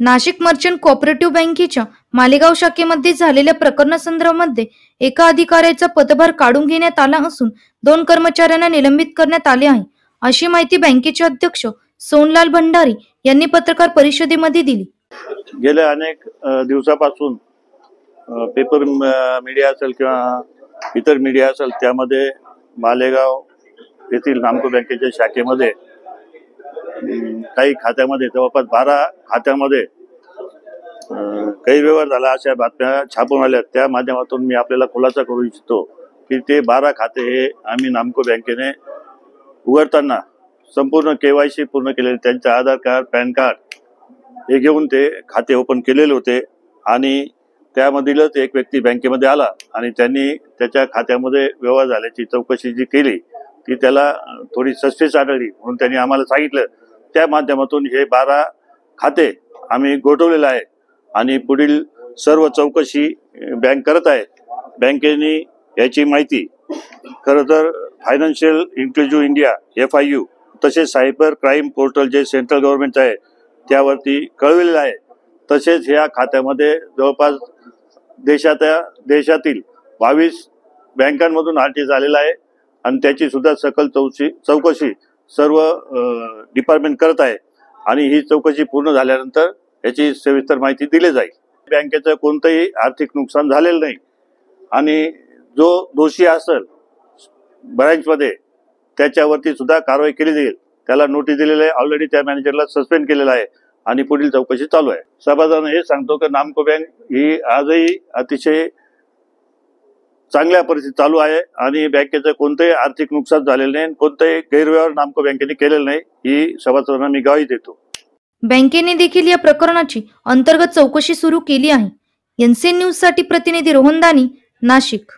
Nashik merchant cooperative बँकेच्या मालेगाव शाखेमध्ये झालेल्या प्रकरणासंदर्भामध्ये एका अधिकाऱ्याचा पदभार काढून घेण्यात आला असून 2 कर्मचाऱ्यांना निलंबित करण्यात आले आहे, अशी माहिती बँकेचे अध्यक्ष सोनलाल भंडारी यांनी पत्रकार परिषदेमध्ये दिली। गेल्या अनेक दिवसापासून पेपर मीडिया असेल किंवा इतर मीडिया असेल त्यामध्ये मालेगाव येथील नामको बँकेच्या शाखेमध्ये काही खात्यामध्ये जवळपास 12 खात्यामध्ये गैरव्यवहार झाला अशा बातम्या छापून आल्या। त्या माध्यमातून मी आपल्याला खुलासा करू इच्छितो की ते 12 खाते हे आम्ही नामको बँकेने उघडताना संपूर्ण KYC पूर्ण केलेले, त्यांचे आधार कार्ड, पॅन कार्ड हे घेऊन ते खाते ओपन केलेले होते आणि त्यामधीलच एक व्यक्ती बँकेमध्ये आला आणि त्यांनी त्याच्या खात्यामध्ये व्यवहार झाल्याची चौकशी जी केली ती त्याला थोडी सस्पेन्स आढळली, म्हणून त्यांनी आम्हाला सांगितलं। त्या माध्यमातून हे 12 खाते आम्ही गोठवलेलं आहे आणि पुढील सर्व चौकशी बँक करत आहे। बँकेने याची माहिती खरं तर फायनान्शियल इन्क्लुझिव्ह इंडिया FIU तसेच सायबर क्राईम पोर्टल जे सेंट्रल गव्हर्नमेंट आहे त्यावरती कळविलेलं आहे। तसेच ह्या खात्यामध्ये जवळपास देशातील 22 बँकांमधून RT झालेला आहे आणि त्याची सुद्धा सकल चौकशी सर्व डिपार्टमेंट करत आहे आणि ही चौकशी पूर्ण झाल्यानंतर याची सविस्तर माहिती दिली जाईल। बँकेचं कोणतंही आर्थिक नुकसान झालेलं नाही आणि जो दोषी असेल ब्रांचमध्ये त्याच्यावरती सुद्धा कारवाई केली जाईल। त्याला नोटीस दिलेली आहे, ऑलरेडी त्या मॅनेजरला सस्पेंड केलेला आहे आणि पुढील चौकशी चालू आहे। सभासदांना हे सांगतो की नामको बँक ही आजही अतिशय चांगल्या परिस्थितीत चालू आहे आणि बँकेचं कोणतेही आर्थिक नुकसान झालेलं नाही, कोणतेही गैरव्यवहार नामको बँकेने केलेला नाही, ही सभासदांना मी ग्वाही देतो। बँकेने देखील या प्रकरणाची अंतर्गत चौकशी सुरू केली आहे। NCN न्यूज साठी प्रतिनिधी रोहन दानी, नाशिक।